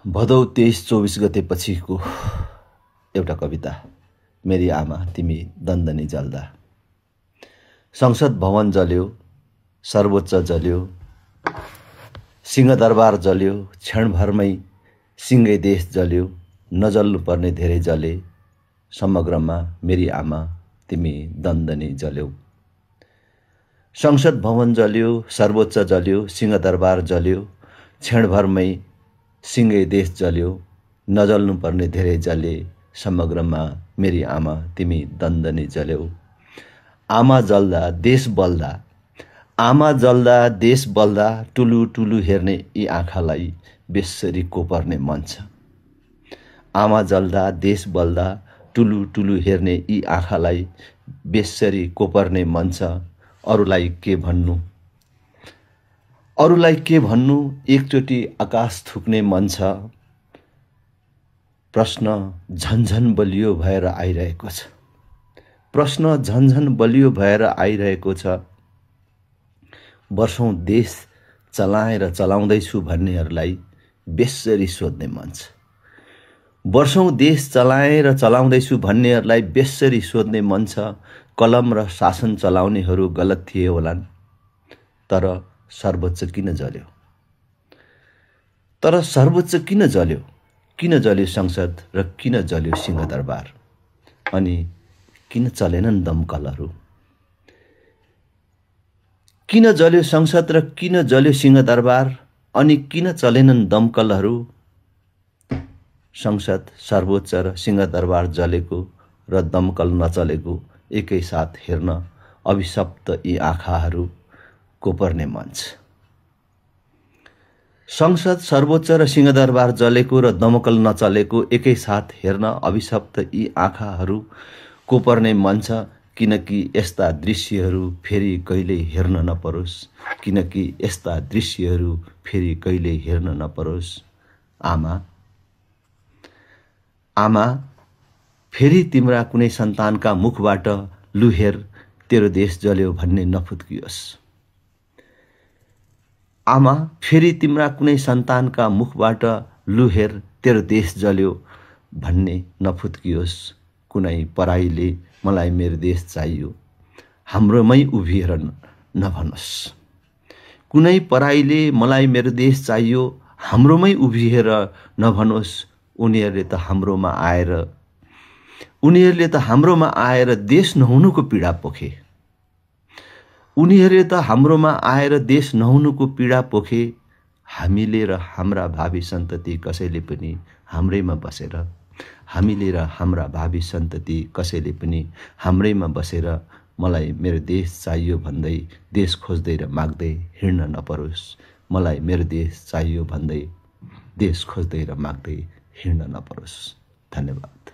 भदौ 23-24 गते पछिको एउटा कविता। मेरी आमा तिमी दन्दनी जल्दा। संसद भवन जल्यो, सर्वोच्च जल्यो, सिंहदरबार जल्यो, क्षणभरमै सिंगै देश जल्यो, नजल्नु पर्ने धेरै जले, समग्रमा मेरी आमा तिमी दन्दनी जल्यौ। संसद भवन जल्यो, सर्वोच्च जल्यो, सिंहदरबार जल्यो, क्षणभरमै सिंगै देश जल्यो, नजल्नु पर्ने धेरै जले, समग्रमा मेरी आमा तिमी दन्दनी जल्यौ। आमा जल्दा देश बल्दा, आमा जल्दा देश बल्दा, टुलु टुलु हेर्ने यी आँखालाई बेस्सरी कोपर्ने मन छ। आमा जल्दा देश बल्दा, टुलु टुलु हेर्ने यी आँखालाई बेस्सरी कोपर्ने मन छ। अरूलाई के भन्नु, अरूलाई के भन्नु, एकचोटि आकाश थुक्ने मन छ। प्रश्न झन्झन बलियो भएर आइरहेको छ, प्रश्न झन्झन बलियो भएर आइरहेको छ। वर्षौं देश चलाएर चलाउँदैछु भन्नेहरूलाई बेस्सरी सोध्ने मन छ। वर्षौं देश चलाएर चलाउँदैछु भन्नेहरूलाई बेस्सरी सोध्ने मन छ। कलम र शासन चलाउनेहरू गलत थिए होलान्, तर सर्वोच्च किन जल्यो? तर सर्वोच्च किन जल्यो? किन जल्यो संसद र किन जल्यो सिंहदरबार? अनि किन चलेनन् दमकलहरू? किन जल्यो संसद र किन जल्यो सिंहदरबार? अनि किन चलेनन् दमकलहरू? संसद, सर्वोच्च र सिंहदरबार जलेको र दमकल नचलेको एकै साथ हेर्न अभिशप्त यी आँखाहरू कोपर्ने मन छ। संसद, सर्वोच्च र सिंहदरबार जलेको र दमकल नचलेको एकै साथ हेर्न अभिशप्त यी आँखाहरू कोपर्ने मन छ। किनकि यस्ता दृश्यहरू फेरि कहिल्यै हेर्न नपरोस्, किनकि यस्ता दृश्यहरू फेरि कहिल्यै हेर्न नपरोस्। आमा, आमा, फेरि तिम्रा कुनै सन्तानका मुखबाट लु हेर तेरो देश जल्यो भन्ने नफुत्कियोस्। आमा, फेरि तिम्रा कुनै सन्तानका मुखबाट लु हेर तेरो देश जल्यो भन्ने नफुत्कियोस्। कुनै पराईले मलाई मेरो देश चाहियो हाम्रोमै उभिएर नभनोस्। कुनै पराईले मलाई मेरो देश चाहियो हाम्रोमै उभिएर नभनोस्। उनीहरूले त हाम्रोमा आएर देश नहुनुको पीडा पोखे। उनीहरूले त हाम्रोमा आएर देश नहुनुको पीडा पोखे। हामीले र हाम्रा भावी सन्तति कसैले पनि हाम्रैमा बसेर, हामीले र हाम्रा भावी सन्तति कसैले पनि हाम्रैमा बसेर मलाई मेरो देश चाहियो भन्दै देश खोज्दै र माग्दै हिँड्न नपरोस्। मलाई मेरो देश चाहियो भन्दै देश खोज्दै र माग्दै हिँड्न नपरोस्। धन्यवाद।